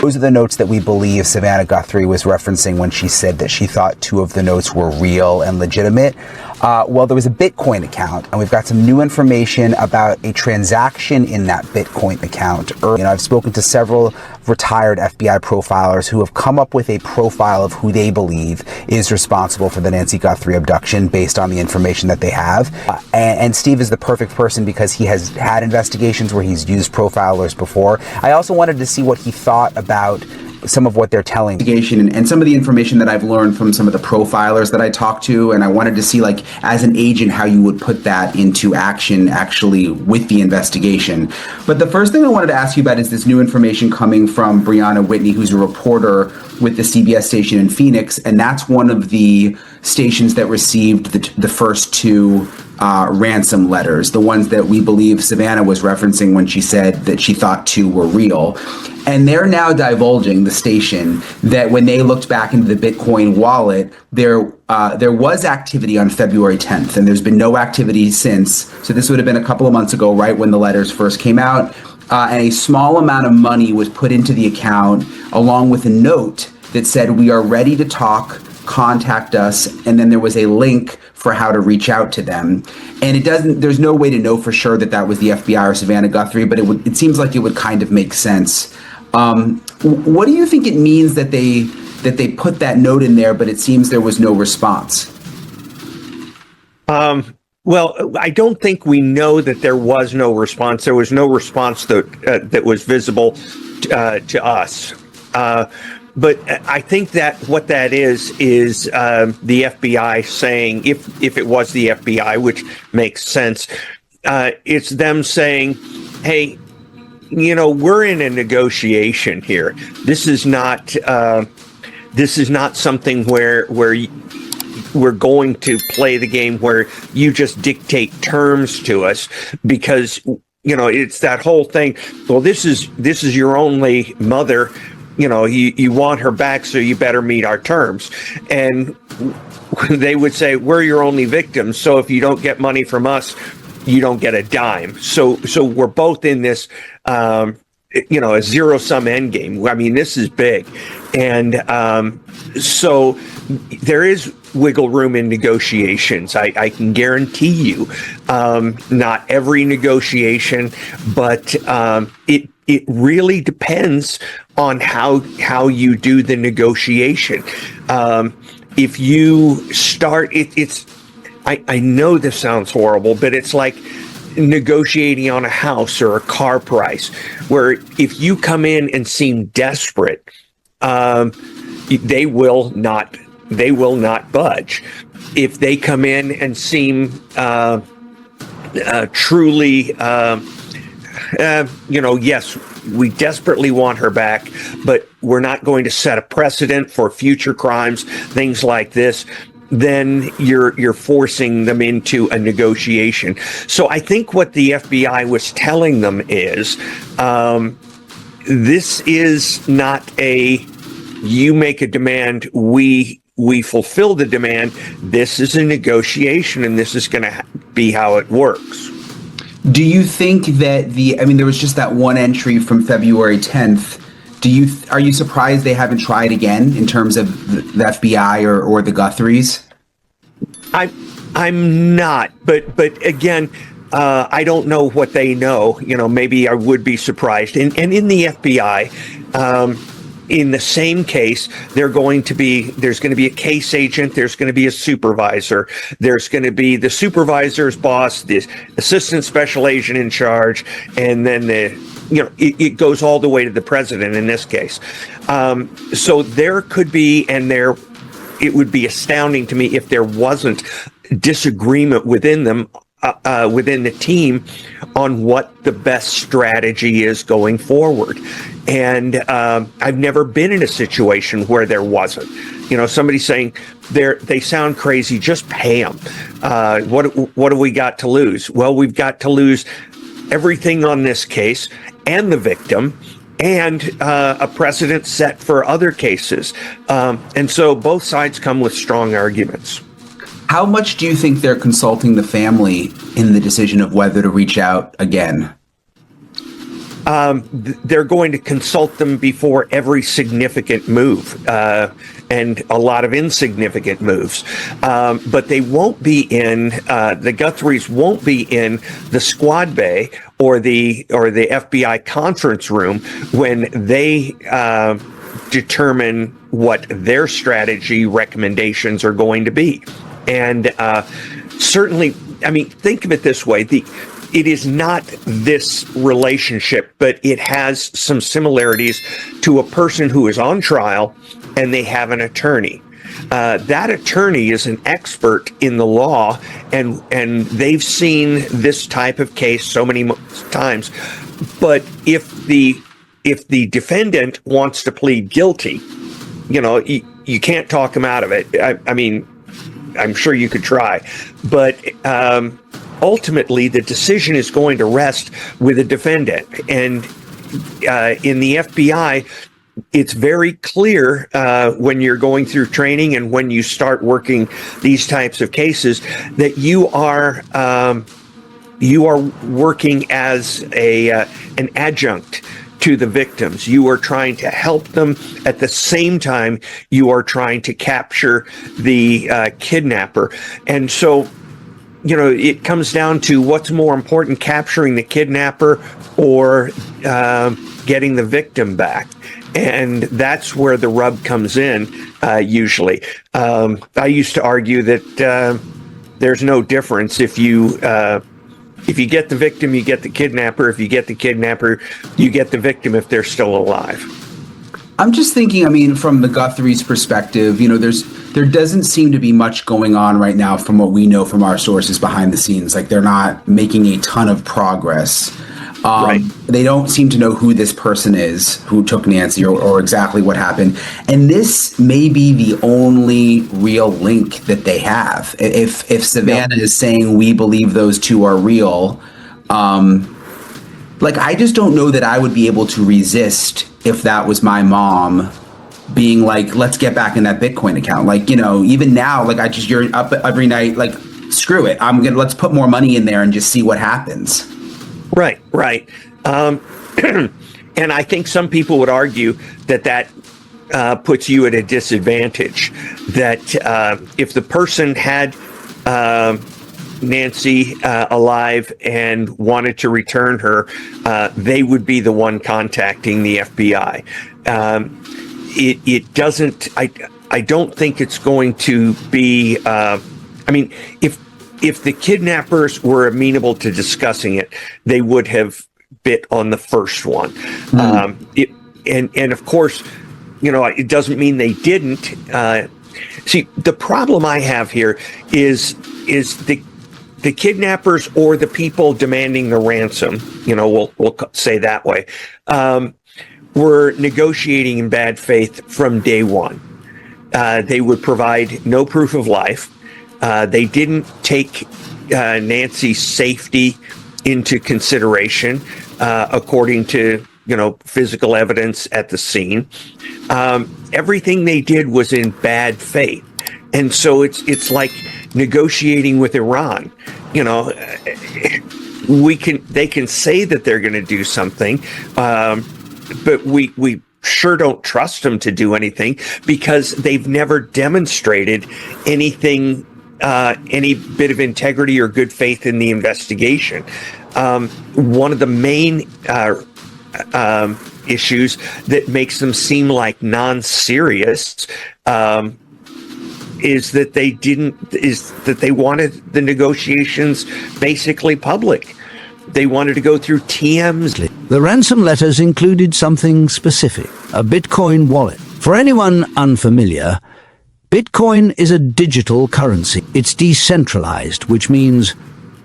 Those are the notes that we believe Savannah Guthrie was referencing when she said that she thought 2 of the notes were real and legitimate. Well, there was a Bitcoin account, and we've got some new information about a transaction in that Bitcoin account. I've spoken to several retired FBI profilers who have come up with a profile of who they believe is responsible for the Nancy Guthrie abduction based on the information that they have. And Steve is the perfect person because he has had investigations where he's used profilers before. I also wanted to see what he thought about some of what they're telling and some of the information that I've learned from some of the profilers that I talked to, and I wanted to see, like, as an agent, how you would put that into action actually with the investigation. But the first thing I wanted to ask you about is this new information coming from Brianna Whitney, who's a reporter with the CBS station in Phoenix, and that's one of the stations that received the first 2 ransom letters, the ones that we believe Savannah was referencing when she said that she thought 2 were real. And they're now divulging, the station, that when they looked back into the Bitcoin wallet, there was activity on February 10th, and there's been no activity since. So this would have been a couple of months ago, right when the letters first came out. And a small amount of money was put into the account, along with a note that said, "We are ready to talk, contact us," and then there was a link for how to reach out to them. And there's no way to know for sure that that was the FBI or Savannah Guthrie, but it seems like it would kind of make sense. What do you think it means that they put that note in there, but it seems there was no response? Well, I don't think we know that there was no response. There was no response that was visible to us. But I think that what that is the FBI saying, if it was the FBI, which makes sense, it's them saying, "Hey, we're in a negotiation here. This is not something where we're going to play the game where you just dictate terms to us, because it's that whole thing. Well, this is your only mother. You want her back, so you better meet our terms." And they would say, "We're your only victims, so if you don't get money from us, you don't get a dime." So we're both in this, a zero-sum end game. I mean, this is big. And so there is wiggle room in negotiations. I can guarantee you, not every negotiation, but it really depends on how you do the negotiation. If you start, I know this sounds horrible, but it's like negotiating on a house or a car price, where if you come in and seem desperate, they will not budge. If they come in and seem truly, yes, we desperately want her back, but we're not going to set a precedent for future crimes, things like this, then you're forcing them into a negotiation. So I think what the FBI was telling them is, this is not you make a demand, we fulfill the demand. This is a negotiation, and this is going to be how it works. Do you think that there was just that one entry from February 10th. Are you surprised they haven't tried again in terms of the FBI or the Guthries? I'm not, but again, I don't know what they know. Maybe I would be surprised. And in the FBI, in the same case, there's going to be a case agent, there's going to be a supervisor, there's going to be the supervisor's boss, the assistant special agent in charge, and then it goes all the way to the president in this case. So there could be, it would be astounding to me if there wasn't disagreement within them, within the team, on what the best strategy is going forward. And I've never been in a situation where there wasn't. Somebody saying they sound crazy, just pay them. What do we got to lose? Well, we've got to lose everything on this case and the victim, and a precedent set for other cases. And so both sides come with strong arguments. How much do you think they're consulting the family in the decision of whether to reach out again? they're going to consult them before every significant move, and a lot of insignificant moves. But they won't be in, the Guthries won't be in the squad bay or the FBI conference room when they determine what their strategy recommendations are going to be. And certainly, I mean, think of it this way. It is not this relationship, but it has some similarities to a person who is on trial and they have an attorney. That attorney is an expert in the law, and they've seen this type of case so many times. But if the defendant wants to plead guilty, you know, you can't talk him out of it. I mean, I'm sure you could try, but ultimately the decision is going to rest with the defendant. And in the FBI, it's very clear when you're going through training and when you start working these types of cases that you are working as an adjunct to the victims. You are trying to help them. At the same time, you are trying to capture the kidnapper. And so, you know, it comes down to what's more important, capturing the kidnapper or getting the victim back. And that's where the rub comes in, usually. I used to argue that there's no difference. If you get the victim, you get the kidnapper. If you get the kidnapper, you get the victim if they're still alive. I'm just thinking, I mean, from the Guthrie's perspective, you know, there doesn't seem to be much going on right now from what we know from our sources behind the scenes. Like, they're not making a ton of progress. Right. They don't seem to know who this person is who took Nancy or exactly what happened. And this may be the only real link that they have. If Savannah is saying we believe those two are real, like, I just don't know that I would be able to resist if that was my mom being like, let's get back in that Bitcoin account. Like, you know, even now, like, you're up every night, like, screw it. Let's put more money in there and just see what happens. Right. And I think some people would argue that puts you at a disadvantage, that if the person had Nancy alive and wanted to return her, they would be the one contacting the FBI. It doesn't, I don't think it's going to be, I mean, if the kidnappers were amenable to discussing it, they would have bit on the first one. And of course, you know, it doesn't mean they didn't. See, the problem I have here is the kidnappers or the people demanding the ransom, you know, we'll say that way, were negotiating in bad faith from day one. They would provide no proof of life. They didn't take Nancy's safety into consideration, according to, you know, physical evidence at the scene. Everything they did was in bad faith. And so it's like negotiating with Iran. You know, they can say that they're going to do something, but we sure don't trust them to do anything because they've never demonstrated anything, any bit of integrity or good faith in the investigation. One of the main issues that makes them seem like non-serious is that they wanted the negotiations basically public. They wanted to go through TMs. The ransom letters included something specific, a Bitcoin wallet. For anyone unfamiliar, Bitcoin is a digital currency. It's decentralized, which means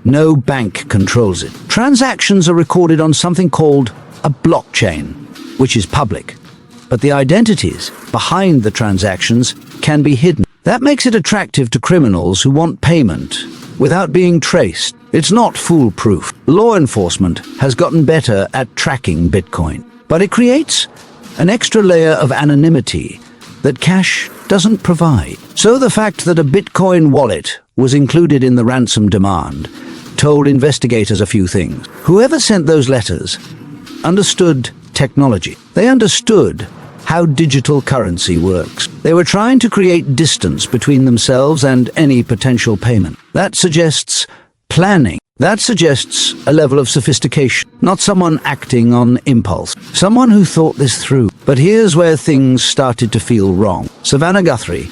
no bank controls it. Transactions are recorded on something called a blockchain, which is public, but the identities behind the transactions can be hidden. That makes it attractive to criminals who want payment without being traced. It's not foolproof. Law enforcement has gotten better at tracking Bitcoin, but it creates an extra layer of anonymity that cash doesn't provide. So the fact that a Bitcoin wallet was included in the ransom demand told investigators a few things. Whoever sent those letters understood technology. They understood how digital currency works. They were trying to create distance between themselves and any potential payment. That suggests planning. That suggests a level of sophistication, not someone acting on impulse, someone who thought this through. But here's where things started to feel wrong. Savannah Guthrie,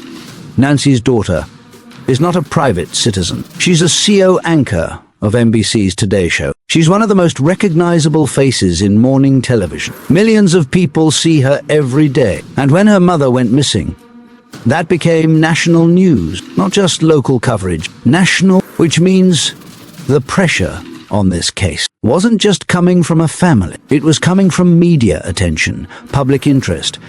Nancy's daughter, is not a private citizen. She's a CO anchor of NBC's Today Show. She's one of the most recognizable faces in morning television. Millions of people see her every day. And when her mother went missing, that became national news, not just local coverage. National, which means the pressure on this case wasn't just coming from a family. It was coming from media attention, public interest,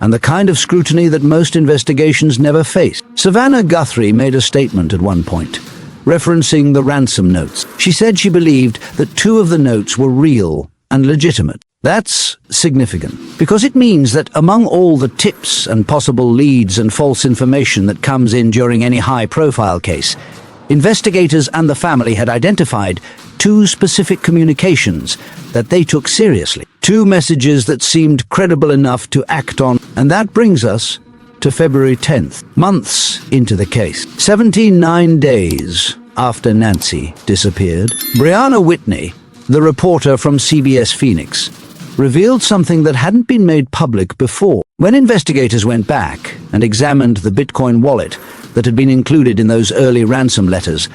and the kind of scrutiny that most investigations never face. Savannah Guthrie made a statement at one point, referencing the ransom notes. She said she believed that 2 of the notes were real and legitimate. That's significant, because it means that among all the tips and possible leads and false information that comes in during any high-profile case, investigators and the family had identified 2 specific communications that they took seriously. 2 messages that seemed credible enough to act on. And that brings us to February 10th, months into the case. 79 days after Nancy disappeared, Brianna Whitney, the reporter from CBS Phoenix, revealed something that hadn't been made public before. When investigators went back and examined the Bitcoin wallet that had been included in those early ransom letters,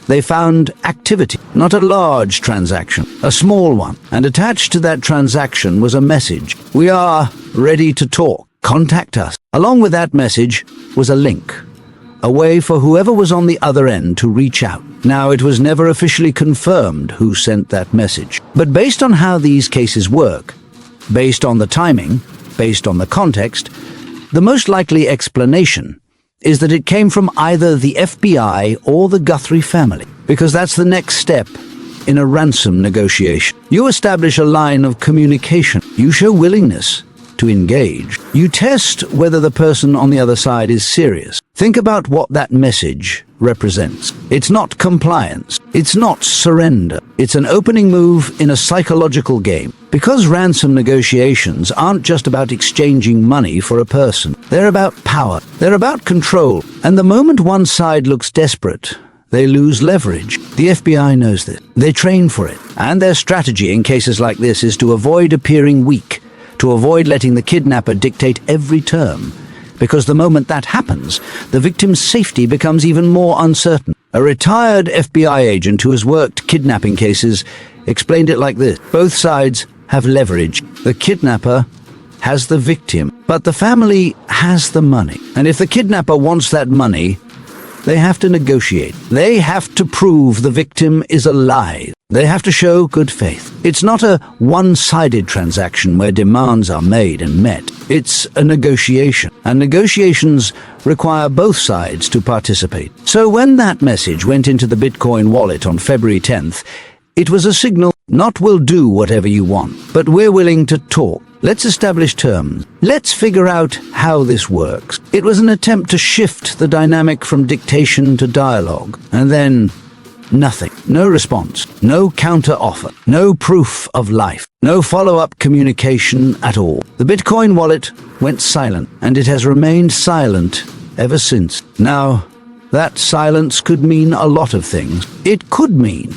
they found activity, not a large transaction, a small one. And attached to that transaction was a message. "We are ready to talk. Contact us." Along with that message was a link, a way for whoever was on the other end to reach out. Now, it was never officially confirmed who sent that message. But based on how these cases work, based on the timing, based on the context, the most likely explanation is that it came from either the FBI or the Guthrie family, because that's the next step in a ransom negotiation. You establish a line of communication. You show willingness to engage. You test whether the person on the other side is serious. Think about what that message represents. It's not compliance. It's not surrender. It's an opening move in a psychological game. Because ransom negotiations aren't just about exchanging money for a person. They're about power. They're about control. And the moment one side looks desperate, they lose leverage. The FBI knows this. They train for it. And their strategy in cases like this is to avoid appearing weak, to avoid letting the kidnapper dictate every term. Because the moment that happens, the victim's safety becomes even more uncertain. A retired FBI agent who has worked kidnapping cases explained it like this. Both sides have leverage. The kidnapper has the victim, but the family has the money. And if the kidnapper wants that money, they have to negotiate. They have to prove the victim is alive. They have to show good faith. It's not a one-sided transaction where demands are made and met. It's a negotiation, and negotiations require both sides to participate. So when that message went into the Bitcoin wallet on February 10th, it was a signal, not "we'll do whatever you want," but "we're willing to talk. Let's establish terms. Let's figure out how this works." It was an attempt to shift the dynamic from dictation to dialogue. And then nothing. No response. No counter-offer. No proof of life. No follow-up communication at all. The Bitcoin wallet went silent, and it has remained silent ever since. Now, that silence could mean a lot of things. It could mean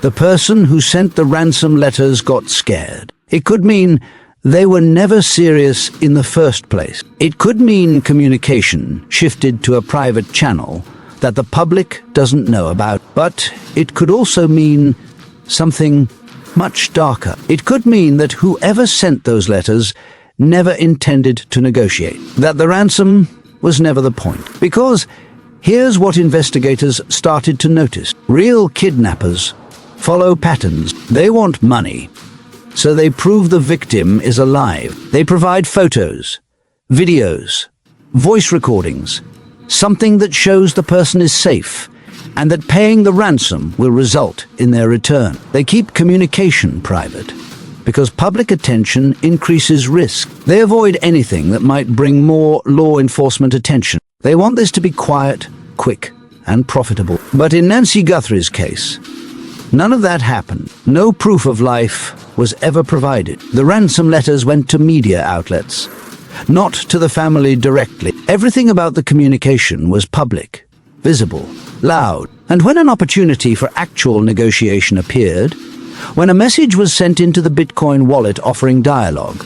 the person who sent the ransom letters got scared. It could mean they were never serious in the first place. It could mean communication shifted to a private channel that the public doesn't know about. But it could also mean something much darker. It could mean that whoever sent those letters never intended to negotiate, that the ransom was never the point. Because here's what investigators started to notice. Real kidnappers follow patterns. They want money, so they prove the victim is alive. They provide photos, videos, voice recordings, something that shows the person is safe, and that paying the ransom will result in their return. They keep communication private, because public attention increases risk. They avoid anything that might bring more law enforcement attention. They want this to be quiet, quick, and profitable. But in Nancy Guthrie's case, None of that happened. No proof of life was ever provided. The ransom letters went to media outlets, not to the family directly. Everything about the communication was public, visible, loud. And when an opportunity for actual negotiation appeared, when a message was sent into the Bitcoin wallet offering dialogue,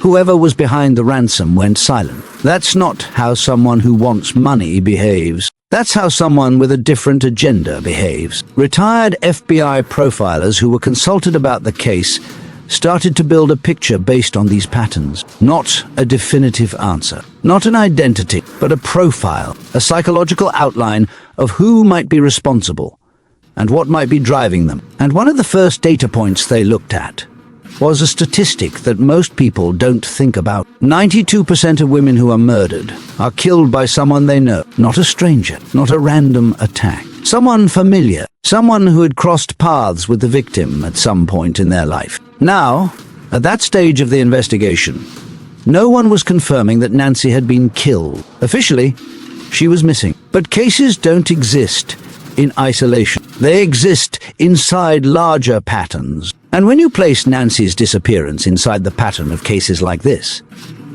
whoever was behind the ransom went silent. That's not how someone who wants money behaves. That's how someone with a different agenda behaves. Retired FBI profilers who were consulted about the case started to build a picture based on these patterns. Not a definitive answer, not an identity, but a profile, a psychological outline of who might be responsible and what might be driving them. And one of the first data points they looked at was a statistic that most people don't think about. 92% of women who are murdered are killed by someone they know, not a stranger, not a random attack. Someone familiar, someone who had crossed paths with the victim at some point in their life. Now, at that stage of the investigation, no one was confirming that Nancy had been killed. Officially, she was missing. But cases don't exist in isolation. They exist inside larger patterns. And when you place Nancy's disappearance inside the pattern of cases like this,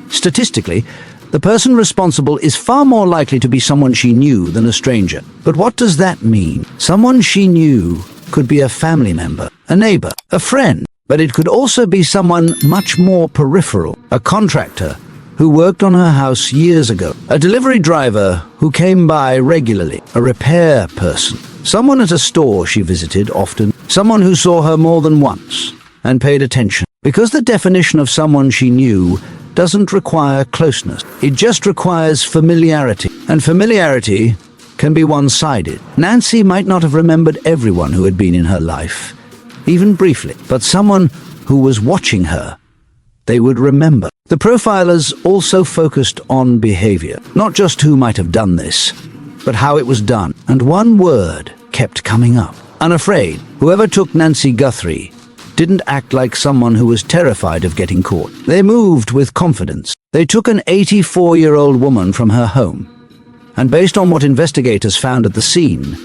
statistically, the person responsible is far more likely to be someone she knew than a stranger. But what does that mean? Someone she knew could be a family member, a neighbor, a friend, but it could also be someone much more peripheral, a contractor who worked on her house years ago, a delivery driver who came by regularly, a repair person, someone at a store she visited often, someone who saw her more than once and paid attention. Because the definition of someone she knew doesn't require closeness. It just requires familiarity. And familiarity can be one-sided. Nancy might not have remembered everyone who had been in her life, even briefly, but someone who was watching her, they would remember. The profilers also focused on behavior, not just who might have done this, but how it was done. And one word kept coming up: unafraid. Whoever took Nancy Guthrie didn't act like someone who was terrified of getting caught. They moved with confidence. They took an 84-year-old woman from her home, and based on what investigators found at the scene,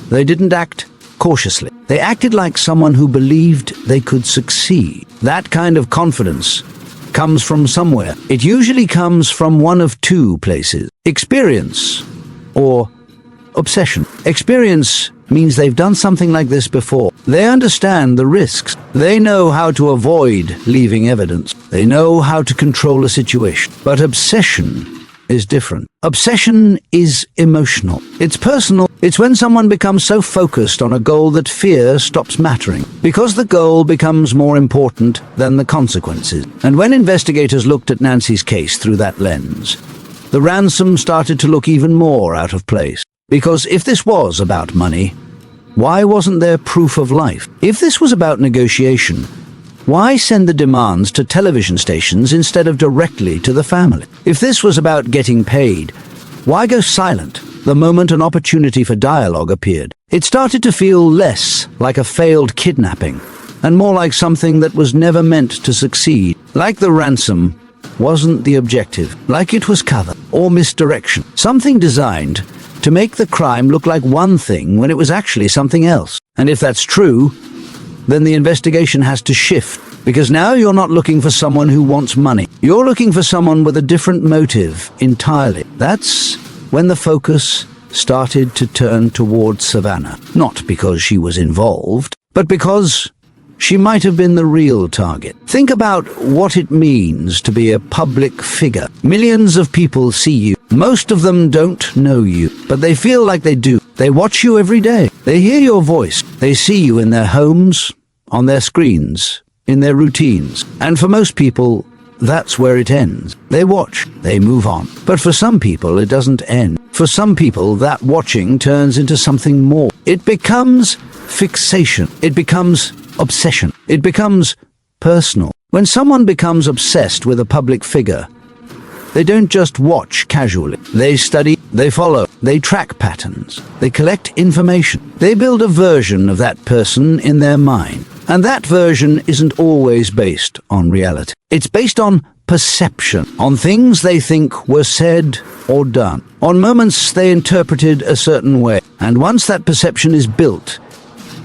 they didn't act cautiously. They acted like someone who believed they could succeed. That kind of confidence comes from somewhere. It usually comes from one of two places: experience or obsession. Experience means they've done something like this before. They understand the risks. They know how to avoid leaving evidence. They know how to control a situation. But obsession is different. Obsession is emotional. It's personal. It's when someone becomes so focused on a goal that fear stops mattering, because the goal becomes more important than the consequences. And when investigators looked at Nancy's case through that lens, the ransom started to look even more out of place. Because if this was about money, why wasn't there proof of life? If this was about negotiation, why send the demands to television stations instead of directly to the family? If this was about getting paid, why go silent the moment an opportunity for dialogue appeared? It started to feel less like a failed kidnapping and more like something that was never meant to succeed. Like the ransom wasn't the objective, like it was cover or misdirection, something designed to make the crime look like one thing when it was actually something else. And if that's true, then the investigation has to shift, because now you're not looking for someone who wants money. You're looking for someone with a different motive entirely. That's when the focus started to turn towards Savannah, not because she was involved, but because she might have been the real target. Think about what it means to be a public figure. Millions of people see you. Most of them don't know you, but they feel like they do. They watch you every day. They hear your voice. They see you in their homes, on their screens, in their routines. And for most people, that's where it ends. They watch, they move on. But for some people, it doesn't end. For some people, that watching turns into something more. It becomes fixation. It becomes obsession. It becomes personal. When someone becomes obsessed with a public figure, they don't just watch casually. They study, they follow, they track patterns, they collect information. They build a version of that person in their mind. And that version isn't always based on reality. It's based on perception, on things they think were said or done, on moments they interpreted a certain way. And once that perception is built,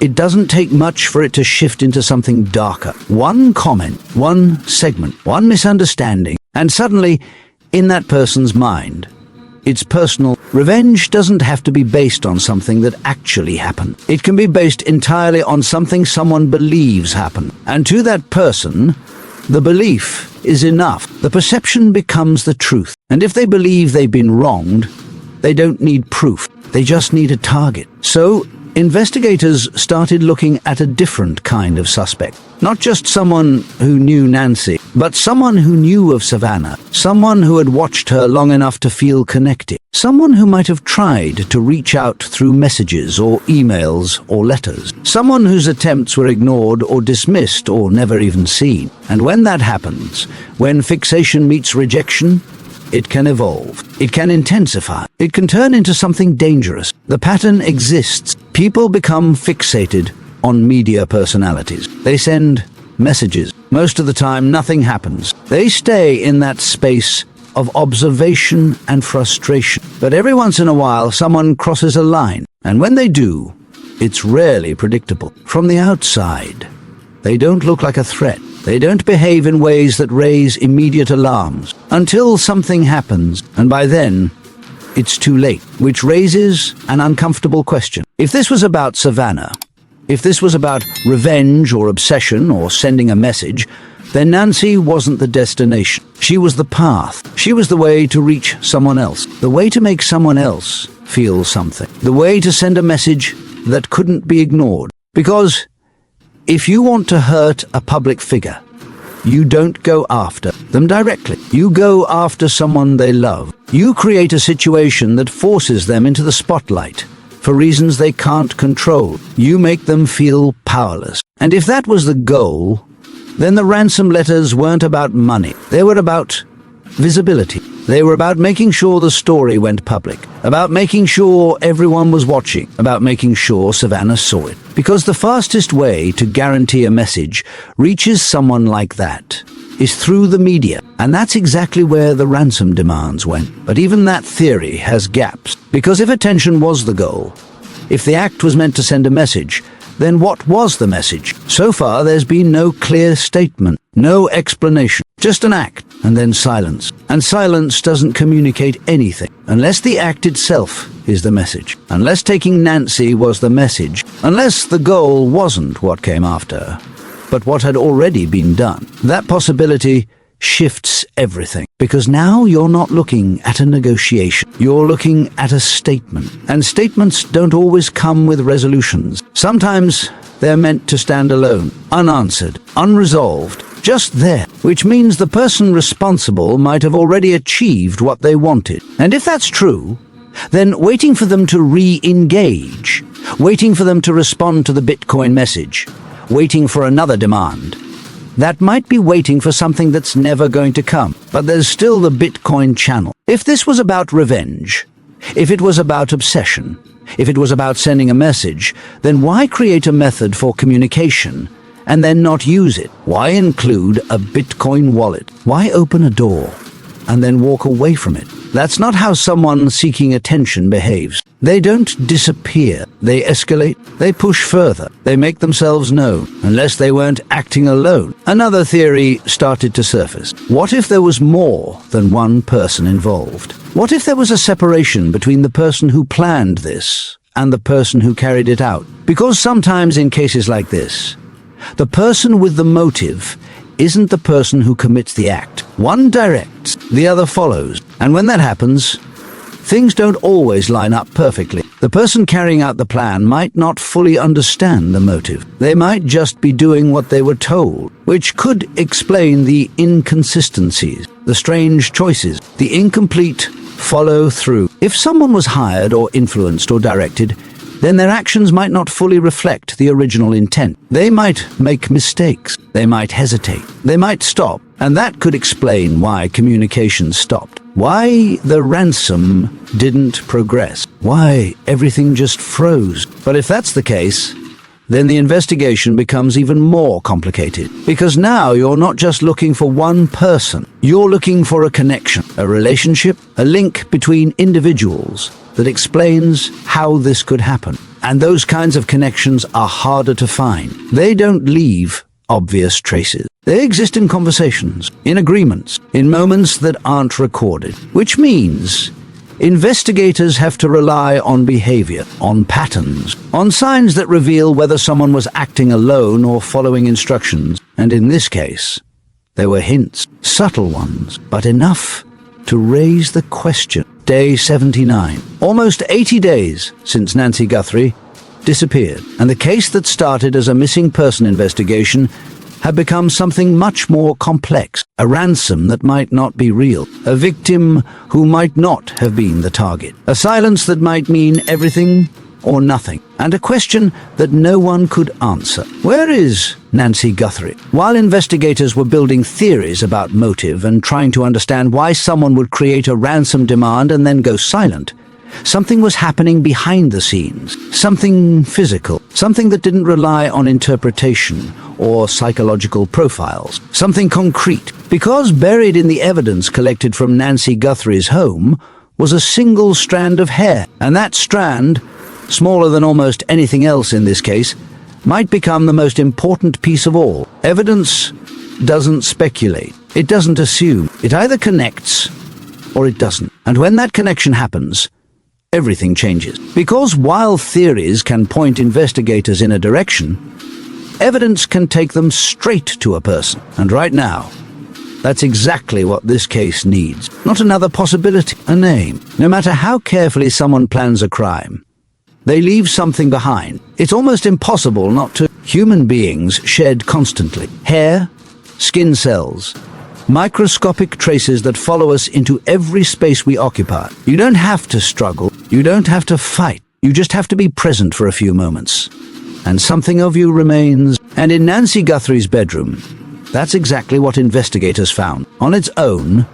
It doesn't take much for it to shift into something darker. One comment, one segment, one misunderstanding, and suddenly, in that person's mind, it's personal. Revenge doesn't have to be based on something that actually happened. It can be based entirely on something someone believes happened. And to that person, the belief is enough. The perception becomes the truth. And if they believe they've been wronged, they don't need proof. They just need a target. So, investigators started looking at a different kind of suspect. Not just someone who knew Nancy, but someone who knew of Savannah. Someone who had watched her long enough to feel connected. Someone who might have tried to reach out through messages or emails or letters. Someone whose attempts were ignored or dismissed or never even seen. And when that happens, when fixation meets rejection, it can evolve. It can intensify. It can turn into something dangerous. The pattern exists. People become fixated on media personalities. They send messages. Most of the time, nothing happens. They stay in that space of observation and frustration. But every once in a while, someone crosses a line. And when they do, it's rarely predictable. From the outside, they don't look like a threat. They don't behave in ways that raise immediate alarms until something happens, and by then, it's too late, which raises an uncomfortable question. If this was about Savannah, if this was about revenge or obsession or sending a message, then Nancy wasn't the destination. She was the path. She was the way to reach someone else, the way to make someone else feel something, the way to send a message that couldn't be ignored. Because if you want to hurt a public figure, you don't go after them directly. You go after someone they love. You create a situation that forces them into the spotlight for reasons they can't control. You make them feel powerless. And if that was the goal, then the ransom letters weren't about money. They were about visibility. They were about making sure the story went public, about making sure everyone was watching, about making sure Savannah saw it. Because the fastest way to guarantee a message reaches someone like that is through the media. And that's exactly where the ransom demands went. But even that theory has gaps. Because if attention was the goal, if the act was meant to send a message, then what was the message? So far, there's been no clear statement, no explanation, just an act, and then silence. And silence doesn't communicate anything, unless the act itself is the message, unless taking Nancy was the message, unless the goal wasn't what came after, but what had already been done. That possibility shifts everything, because now you're not looking at a negotiation. You're looking at a statement. And statements don't always come with resolutions. Sometimes they're meant to stand alone, unanswered, unresolved, just there, which means the person responsible might have already achieved what they wanted. And if that's true, then waiting for them to re-engage, waiting for them to respond to the Bitcoin message, waiting for another demand, that might be waiting for something that's never going to come. But there's still the Bitcoin channel. If this was about revenge, if it was about obsession, if it was about sending a message, then why create a method for communication and then not use it? Why include a Bitcoin wallet? Why open a door and then walk away from it? That's not how someone seeking attention behaves. They don't disappear. They escalate. They push further. They make themselves known, unless they weren't acting alone. Another theory started to surface. What if there was more than one person involved? What if there was a separation between the person who planned this and the person who carried it out? Because sometimes in cases like this, the person with the motive isn't the person who commits the act. One directs, the other follows. And when that happens, things don't always line up perfectly. The person carrying out the plan might not fully understand the motive. They might just be doing what they were told, which could explain the inconsistencies, the strange choices, the incomplete follow-through. If someone was hired or influenced or directed, then their actions might not fully reflect the original intent. They might make mistakes. They might hesitate. They might stop. And that could explain why communication stopped. Why the ransom didn't progress. Why everything just froze. But if that's the case, then the investigation becomes even more complicated. Because now you're not just looking for one person. You're looking for a connection, a relationship, a link between individuals that explains how this could happen. And those kinds of connections are harder to find. They don't leave obvious traces. They exist in conversations, in agreements, in moments that aren't recorded. Which means investigators have to rely on behavior, on patterns, on signs that reveal whether someone was acting alone or following instructions. And in this case, there were hints, subtle ones, but enough to raise the question. Day 79. Almost 80 days since Nancy Guthrie disappeared, and the case that started as a missing person investigation had become something much more complex. A ransom that might not be real, a victim who might not have been the target, a silence that might mean everything or nothing, and a question that no one could answer. Where is Nancy Guthrie? While investigators were building theories about motive and trying to understand why someone would create a ransom demand and then go silent, something was happening behind the scenes, something physical, something that didn't rely on interpretation or psychological profiles, something concrete. Because buried in the evidence collected from Nancy Guthrie's home was a single strand of hair, and that strand, smaller than almost anything else in this case, might become the most important piece of all. Evidence doesn't speculate. It doesn't assume. It either connects or it doesn't. And when that connection happens, everything changes. Because while theories can point investigators in a direction, evidence can take them straight to a person. And right now, that's exactly what this case needs. Not another possibility, a name. No matter how carefully someone plans a crime, they leave something behind. It's almost impossible not to. Human beings shed constantly. Hair, skin cells, microscopic traces that follow us into every space we occupy. You don't have to struggle. You don't have to fight. You just have to be present for a few moments. And something of you remains. And in Nancy Guthrie's bedroom, that's exactly what investigators found. On its own,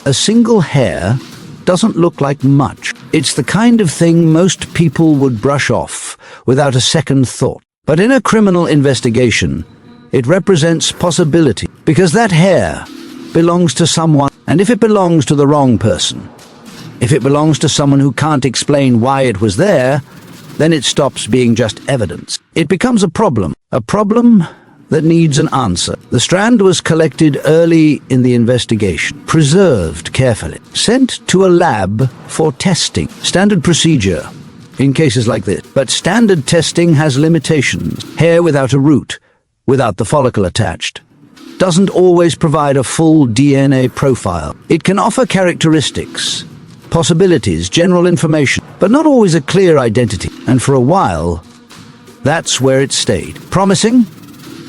a single hair doesn't look like much. It's the kind of thing most people would brush off without a second thought. But in a criminal investigation, it represents possibility, because that hair belongs to someone, and if it belongs to the wrong person, if it belongs to someone who can't explain why it was there, then it stops being just evidence. It becomes a problem that needs an answer. The strand was collected early in the investigation, preserved carefully, sent to a lab for testing. Standard procedure in cases like this. But standard testing has limitations. Hair without a root, without the follicle attached, doesn't always provide a full DNA profile. It can offer characteristics, possibilities, general information, but not always a clear identity. And for a while, that's where it stayed. Promising,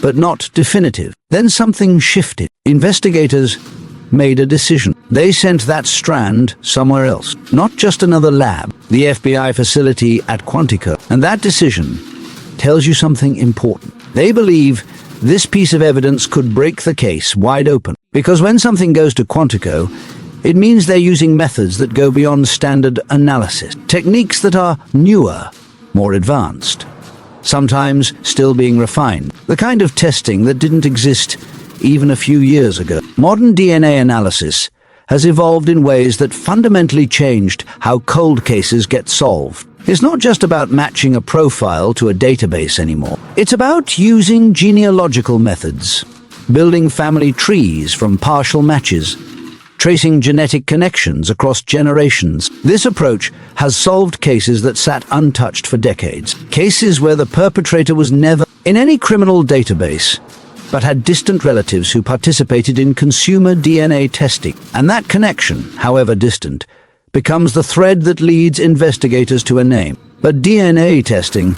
but not definitive. Then something shifted. Investigators made a decision. They sent that strand somewhere else, not just another lab, the FBI facility at Quantico. And that decision tells you something important. They believe this piece of evidence could break the case wide open. Because when something goes to Quantico, it means they're using methods that go beyond standard analysis, techniques that are newer, more advanced, sometimes still being refined, the kind of testing that didn't exist even a few years ago. Modern DNA analysis has evolved in ways that fundamentally changed how cold cases get solved. It's not just about matching a profile to a database anymore. It's about using genealogical methods, building family trees from partial matches, tracing genetic connections across generations. This approach has solved cases that sat untouched for decades. Cases where the perpetrator was never in any criminal database, but had distant relatives who participated in consumer DNA testing. And that connection, however distant, becomes the thread that leads investigators to a name. But DNA testing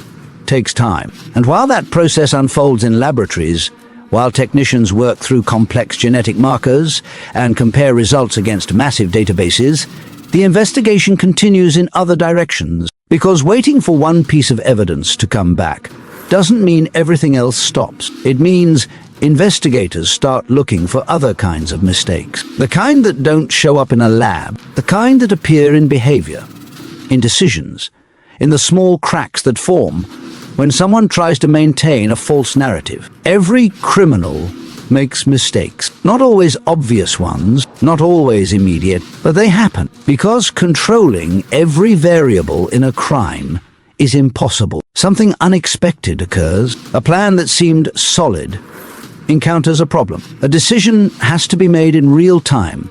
takes time. And while that process unfolds in laboratories, while technicians work through complex genetic markers and compare results against massive databases, the investigation continues in other directions. Because waiting for one piece of evidence to come back doesn't mean everything else stops. It means investigators start looking for other kinds of mistakes. The kind that don't show up in a lab, the kind that appear in behavior, in decisions, in the small cracks that form when someone tries to maintain a false narrative. Every criminal makes mistakes. Not always obvious ones, not always immediate, but they happen. Because controlling every variable in a crime is impossible. Something unexpected occurs. A plan that seemed solid encounters a problem. A decision has to be made in real time,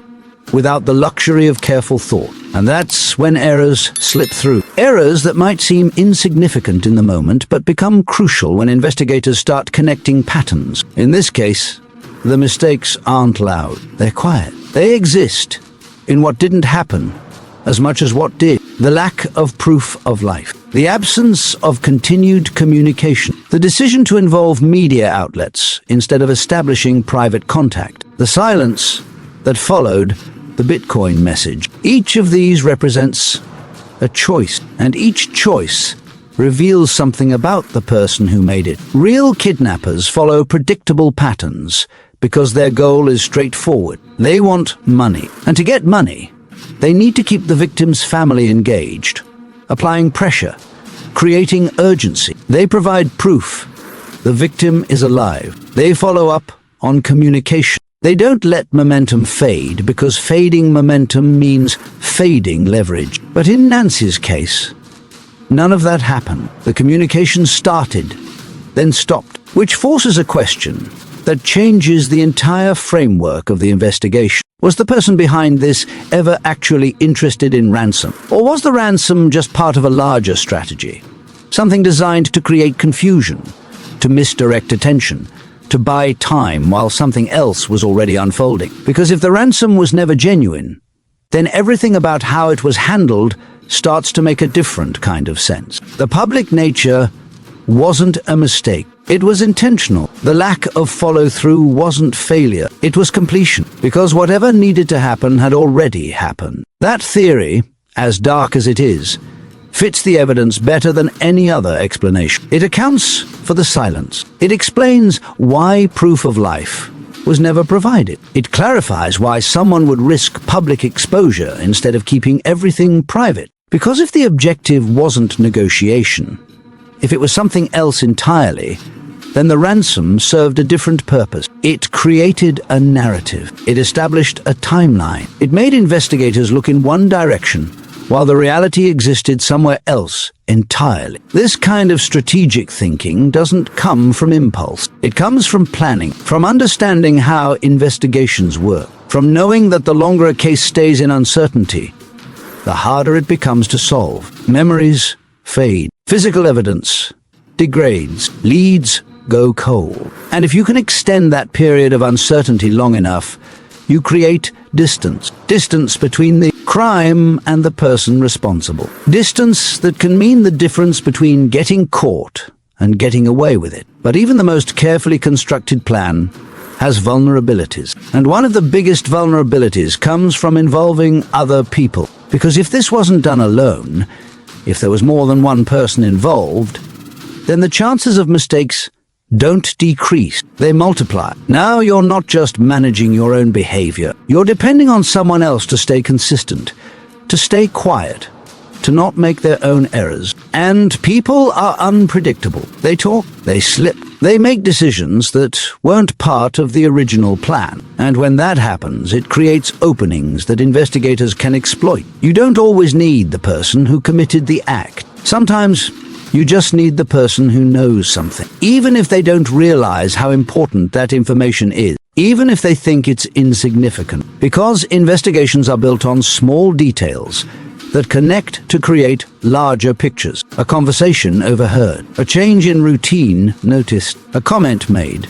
without the luxury of careful thought. And that's when errors slip through. Errors that might seem insignificant in the moment, but become crucial when investigators start connecting patterns. In this case, the mistakes aren't loud. They're quiet. They exist in what didn't happen as much as what did. The lack of proof of life. The absence of continued communication. The decision to involve media outlets instead of establishing private contact. The silence that followed the Bitcoin message. Each of these represents a choice, and each choice reveals something about the person who made it. Real kidnappers follow predictable patterns because their goal is straightforward. They want money, and to get money, they need to keep the victim's family engaged, applying pressure, creating urgency. They provide proof the victim is alive. They follow up on communication. They don't let momentum fade, because fading momentum means fading leverage. But in Nancy's case, none of that happened. The communication started, then stopped, which forces a question that changes the entire framework of the investigation. Was the person behind this ever actually interested in ransom? Or was the ransom just part of a larger strategy? Something designed to create confusion, to misdirect attention, to buy time while something else was already unfolding. Because if the ransom was never genuine, then everything about how it was handled starts to make a different kind of sense. The public nature wasn't a mistake. It was intentional. The lack of follow-through wasn't failure. It was completion, because whatever needed to happen had already happened. That theory, as dark as it is, fits the evidence better than any other explanation. It accounts for the silence. It explains why proof of life was never provided. It clarifies why someone would risk public exposure instead of keeping everything private. Because if the objective wasn't negotiation, if it was something else entirely, then the ransom served a different purpose. It created a narrative. It established a timeline. It made investigators look in one direction, while the reality existed somewhere else entirely. This kind of strategic thinking doesn't come from impulse. It comes from planning, from understanding how investigations work, from knowing that the longer a case stays in uncertainty, the harder it becomes to solve. Memories fade. Physical evidence degrades. Leads go cold. And if you can extend that period of uncertainty long enough, you create distance. Distance between the crime and the person responsible. Distance that can mean the difference between getting caught and getting away with it. But even the most carefully constructed plan has vulnerabilities. And one of the biggest vulnerabilities comes from involving other people. Because if this wasn't done alone, if there was more than one person involved, then the chances of mistakes don't decrease, they multiply. Now you're not just managing your own behavior, you're depending on someone else to stay consistent, to stay quiet, to not make their own errors. And people are unpredictable. They talk, they slip, they make decisions that weren't part of the original plan. And when that happens, it creates openings that investigators can exploit. You don't always need the person who committed the act. Sometimes you just need the person who knows something, even if they don't realize how important that information is, even if they think it's insignificant. Because investigations are built on small details that connect to create larger pictures. A conversation overheard, a change in routine noticed, a comment made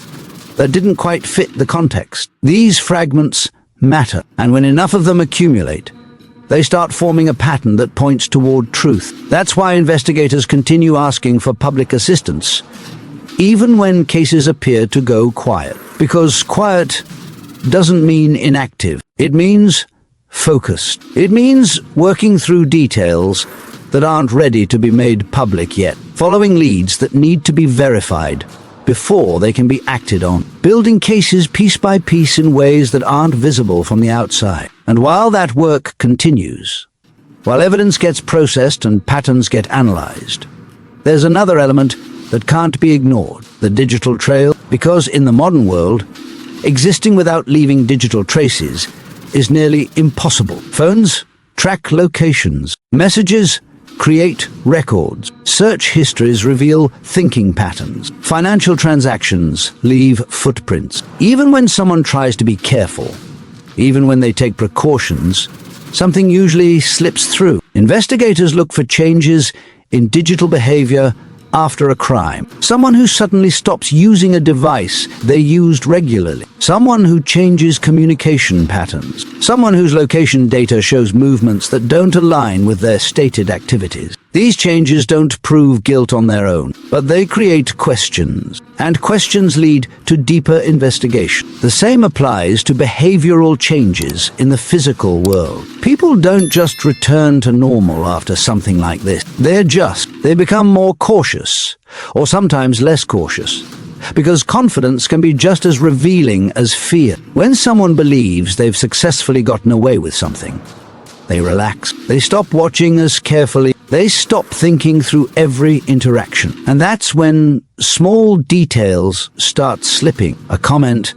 that didn't quite fit the context. These fragments matter, and when enough of them accumulate, they start forming a pattern that points toward truth. That's why investigators continue asking for public assistance, even when cases appear to go quiet. Because quiet doesn't mean inactive. It means focused. It means working through details that aren't ready to be made public yet, following leads that need to be verified before they can be acted on, building cases piece by piece in ways that aren't visible from the outside. And while that work continues, while evidence gets processed and patterns get analyzed, there's another element that can't be ignored, the digital trail. Because in the modern world, existing without leaving digital traces is nearly impossible. Phones track locations. Messages create records. Search histories reveal thinking patterns. Financial transactions leave footprints. Even when someone tries to be careful, even when they take precautions, something usually slips through. Investigators look for changes in digital behavior after a crime. Someone who suddenly stops using a device they used regularly. Someone who changes communication patterns. Someone whose location data shows movements that don't align with their stated activities. These changes don't prove guilt on their own, but they create questions, and questions lead to deeper investigation. The same applies to behavioral changes in the physical world. People don't just return to normal after something like this. They become more cautious, or sometimes less cautious, because confidence can be just as revealing as fear. When someone believes they've successfully gotten away with something, they relax. They stop watching as carefully. They stop thinking through every interaction. And that's when small details start slipping. A comment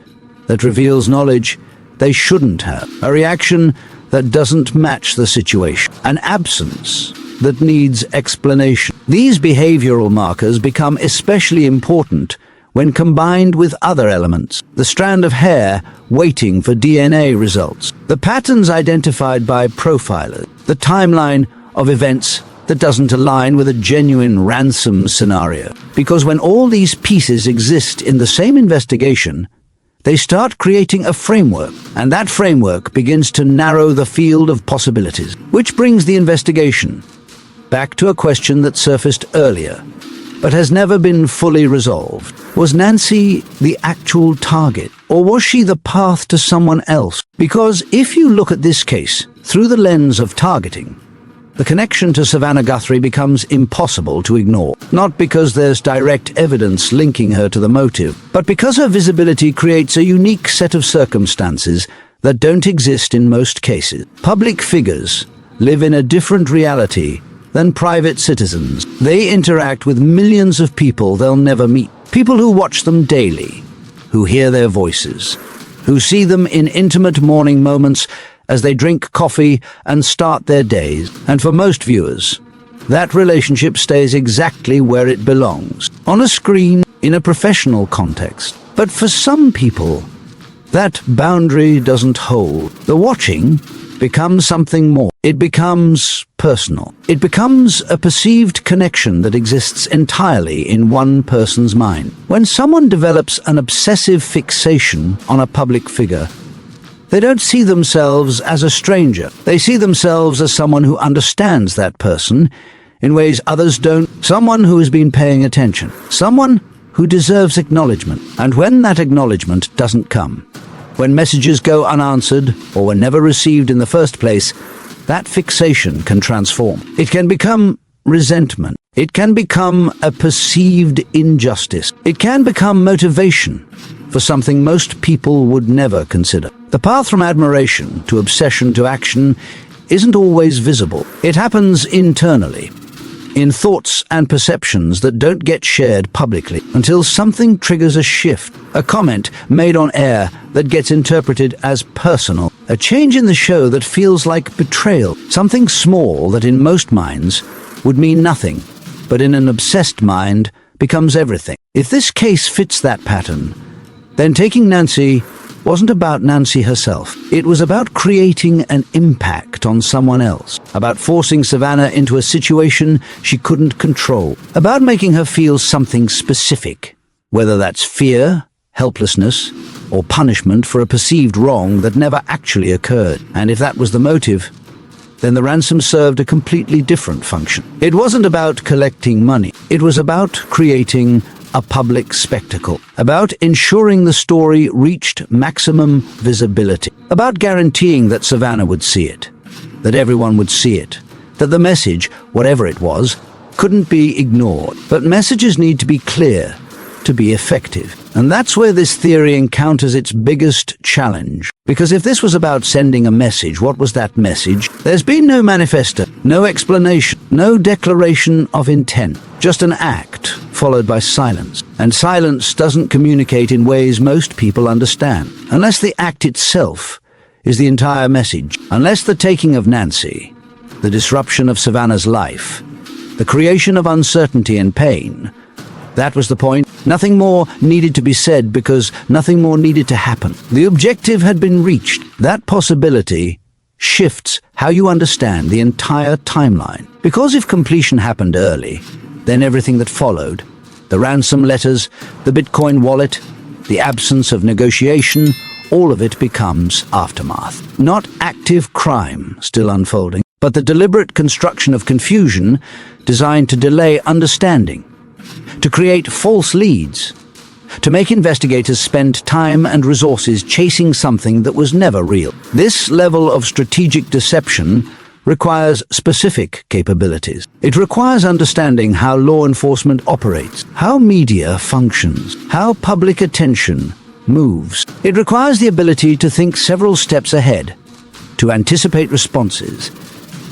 that reveals knowledge they shouldn't have. A reaction that doesn't match the situation. An absence that needs explanation. These behavioral markers become especially important when combined with other elements. The strand of hair waiting for DNA results. The patterns identified by profilers. The timeline of events that doesn't align with a genuine Ransom scenario. Because when all these pieces exist in the same investigation, they start creating a framework, and that framework begins to narrow the field of possibilities. Which brings the investigation back to a question that surfaced earlier, but has never been fully resolved. Was Nancy the actual target, or was she the path to someone else? Because if you look at this case through the lens of targeting, the connection to Savannah Guthrie becomes impossible to ignore. Not because there's direct evidence linking her to the motive, but because her visibility creates a unique set of circumstances that don't exist in most cases. Public figures live in a different reality than private citizens. They interact with millions of people they'll never meet. People who watch them daily, who hear their voices, who see them in intimate morning moments as they drink coffee and start their days. And for most viewers, that relationship stays exactly where it belongs, on a screen, in a professional context. But for some people, that boundary doesn't hold. The watching becomes something more. It becomes personal. It becomes a perceived connection that exists entirely in one person's mind. When someone develops an obsessive fixation on a public figure, they don't see themselves as a stranger. They see themselves as someone who understands that person in ways others don't. Someone who has been paying attention. Someone who deserves acknowledgement. And when that acknowledgement doesn't come, when messages go unanswered or were never received in the first place, that fixation can transform. It can become resentment. It can become a perceived injustice. It can become motivation for something most people would never consider. The path from admiration to obsession to action isn't always visible. It happens internally, in thoughts and perceptions that don't get shared publicly, until something triggers a shift, a comment made on air that gets interpreted as personal, a change in the show that feels like betrayal, something small that in most minds would mean nothing, but in an obsessed mind becomes everything. If this case fits that pattern, then taking Nancy wasn't about Nancy herself. It was about creating an impact on someone else, about forcing Savannah into a situation she couldn't control, about making her feel something specific, whether that's fear, helplessness, or punishment for a perceived wrong that never actually occurred. And if that was the motive, then the ransom served a completely different function. It wasn't about collecting money. It was about creating a public spectacle, about ensuring the story reached maximum visibility, about guaranteeing that Savannah would see it, that everyone would see it, that the message, whatever it was, couldn't be ignored. But messages need to be clear to be effective. And that's where this theory encounters its biggest challenge. Because if this was about sending a message, what was that message? There's been no manifesto, no explanation, no declaration of intent, just an act followed by silence. And silence doesn't communicate in ways most people understand, unless the act itself is the entire message, unless the taking of Nancy, the disruption of Savannah's life, the creation of uncertainty and pain. That was the point. Nothing more needed to be said because nothing more needed to happen. The objective had been reached. That possibility shifts how you understand the entire timeline. Because if completion happened early, then everything that followed, the ransom letters, the Bitcoin wallet, the absence of negotiation, all of it becomes aftermath. Not active crime still unfolding, but the deliberate construction of confusion designed to delay understanding, to create false leads, to make investigators spend time and resources chasing something that was never real. This level of strategic deception requires specific capabilities. It requires understanding how law enforcement operates, how media functions, how public attention moves. It requires the ability to think several steps ahead, to anticipate responses,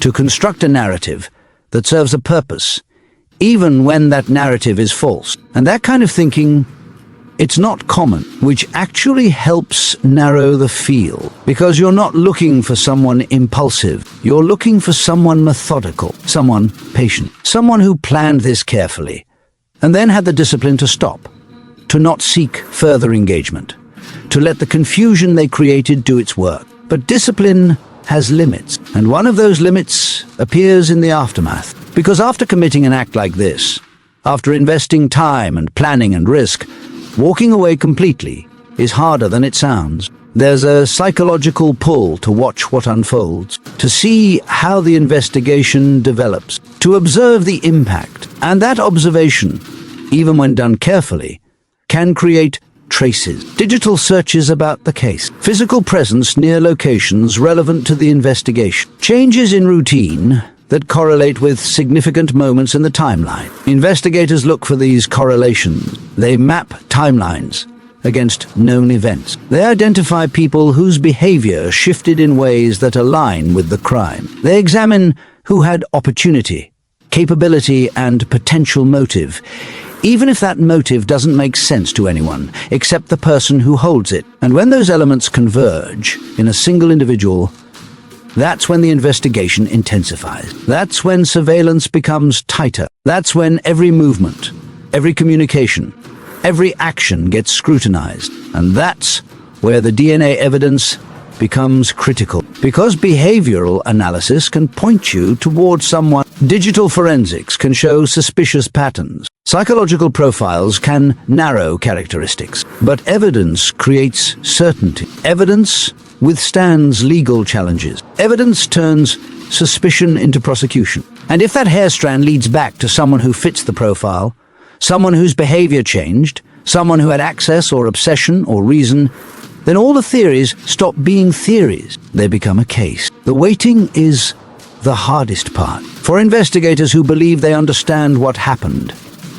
to construct a narrative that serves a purpose, even when that narrative is false. And that kind of thinking, it's not common, which actually helps narrow the field. Because you're not looking for someone impulsive. You're looking for someone methodical, someone patient, someone who planned this carefully, and then had the discipline to stop, to not seek further engagement, to let the confusion they created do its work. But discipline has limits, and one of those limits appears in the aftermath. Because after committing an act like this, after investing time and planning and risk, walking away completely is harder than it sounds. There's a psychological pull to watch what unfolds, to see how the investigation develops, to observe the impact. And that observation, even when done carefully, can create traces, digital searches about the case, physical presence near locations relevant to the investigation, changes in routine that correlate with significant moments in the timeline. Investigators look for these correlations. They map timelines against known events. They identify people whose behavior shifted in ways that align with the crime. They examine who had opportunity, capability, and potential motive, even if that motive doesn't make sense to anyone except the person who holds it. And when those elements converge in a single individual, that's when the investigation intensifies. That's when surveillance becomes tighter. That's when every movement, every communication, every action gets scrutinized. And that's where the DNA evidence becomes critical. Because behavioral analysis can point you towards someone. Digital forensics can show suspicious patterns. Psychological profiles can narrow characteristics. But evidence creates certainty. Evidence withstands legal challenges. Evidence turns suspicion into prosecution. And if that hair strand leads back to someone who fits the profile, someone whose behavior changed, someone who had access or obsession or reason, then all the theories stop being theories. They become a case. The waiting is the hardest part. For investigators who believe they understand what happened,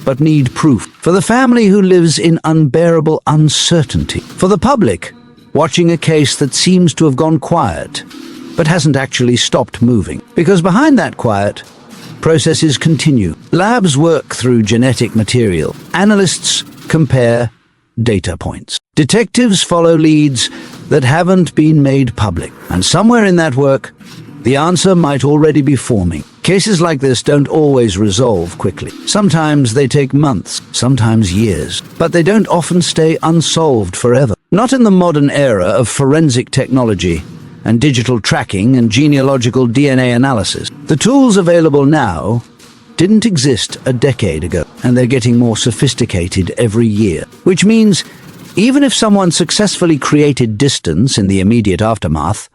but need proof. For the family who lives in unbearable uncertainty. For the public watching a case that seems to have gone quiet, but hasn't actually stopped moving. Because behind that quiet, processes continue. Labs work through genetic material. Analysts compare data points. Detectives follow leads that haven't been made public. And somewhere in that work, the answer might already be forming. Cases like this don't always resolve quickly. Sometimes they take months, sometimes years, but they don't often stay unsolved forever. Not in the modern era of forensic technology and digital tracking and genealogical DNA analysis. The tools available now didn't exist a decade ago, and they're getting more sophisticated every year. Which means, even if someone successfully created distance in the immediate aftermath,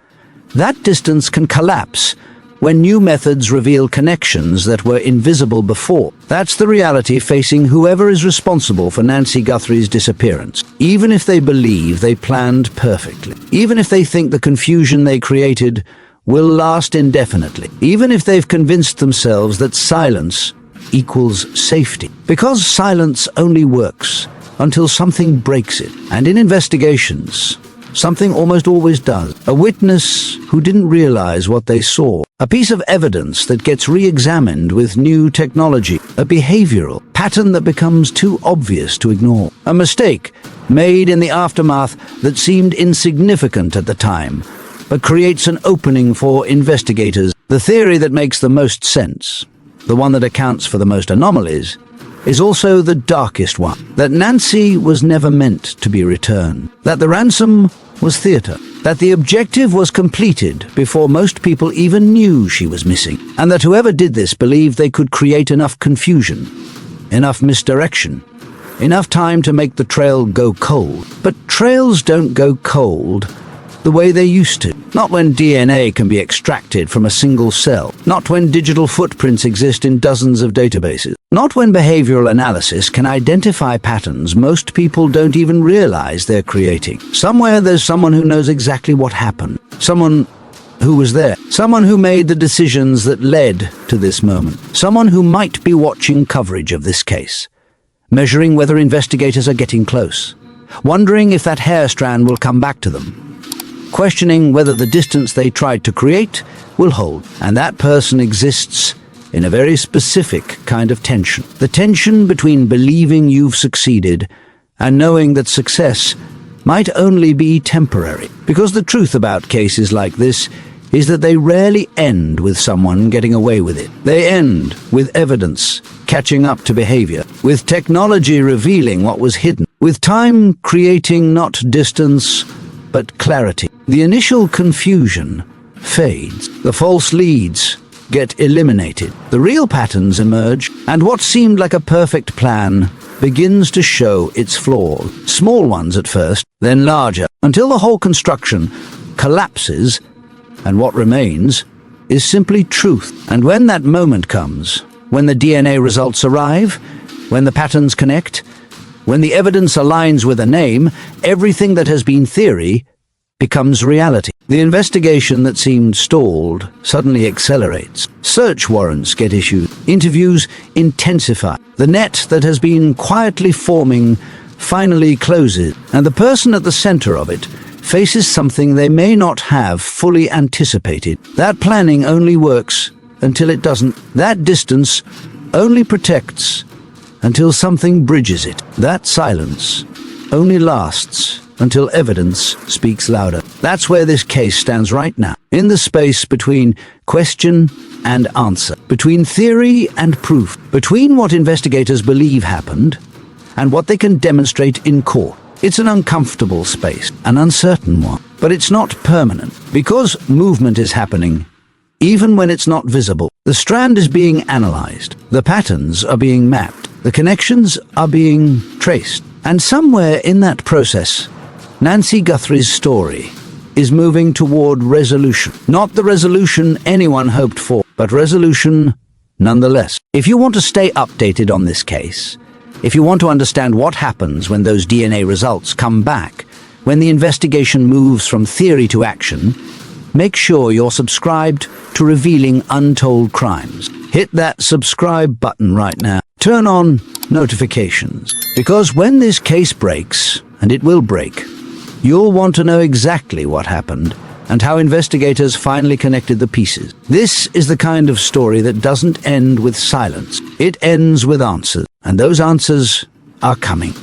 that distance can collapse when new methods reveal connections that were invisible before. That's the reality facing whoever is responsible for Nancy Guthrie's disappearance. Even if they believe they planned perfectly, even if they think the confusion they created will last indefinitely, even if they've convinced themselves that silence equals safety. Because silence only works until something breaks it. And in investigations, something almost always does. A witness who didn't realize what they saw. A piece of evidence that gets re-examined with new technology. A behavioral pattern that becomes too obvious to ignore. A mistake made in the aftermath that seemed insignificant at the time, but creates an opening for investigators. The theory that makes the most sense the one that accounts for the most anomalies, is also the darkest one. That Nancy was never meant to be returned. That the ransom was theatre. That the objective was completed before most people even knew she was missing. And that whoever did this believed they could create enough confusion, enough misdirection, enough time to make the trail go cold. But trails don't go cold the way they used to. Not when DNA can be extracted from a single cell. Not when digital footprints exist in dozens of databases. Not when behavioral analysis can identify patterns most people don't even realize they're creating. Somewhere there's someone who knows exactly what happened. Someone who was there. Someone who made the decisions that led to this moment. Someone who might be watching coverage of this case, measuring whether investigators are getting close, wondering if that hair strand will come back to them, questioning whether the distance they tried to create will hold. And that person exists in a very specific kind of tension. The tension between believing you've succeeded and knowing that success might only be temporary. Because the truth about cases like this is that they rarely end with someone getting away with it. They end with evidence catching up to behavior, with technology revealing what was hidden, with time creating not distance, but clarity. The initial confusion fades. The false leads get eliminated. The real patterns emerge, and what seemed like a perfect plan begins to show its flaws. Small ones at first, then larger, until the whole construction collapses, and what remains is simply truth. And when that moment comes, when the DNA results arrive, when the patterns connect, when the evidence aligns with a name, everything that has been theory becomes reality. The investigation that seemed stalled suddenly accelerates. Search warrants get issued. Interviews intensify. The net that has been quietly forming finally closes, and the person at the center of it faces something they may not have fully anticipated. That planning only works until it doesn't. That distance only protects until something bridges it. That silence only lasts until evidence speaks louder. That's where this case stands right now, in the space between question and answer, between theory and proof, between what investigators believe happened and what they can demonstrate in court. It's an uncomfortable space, an uncertain one, but it's not permanent, because movement is happening even when it's not visible. The strand is being analyzed, the patterns are being mapped, the connections are being traced, and somewhere in that process, Nancy Guthrie's story is moving toward resolution. Not the resolution anyone hoped for, but resolution nonetheless. If you want to stay updated on this case, if you want to understand what happens when those DNA results come back, when the investigation moves from theory to action, make sure you're subscribed to Revealing Untold Crimes. Hit that subscribe button right now. Turn on notifications, because when this case breaks, and it will break, you'll want to know exactly what happened and how investigators finally connected the pieces. This is the kind of story that doesn't end with silence. It ends with answers, and those answers are coming.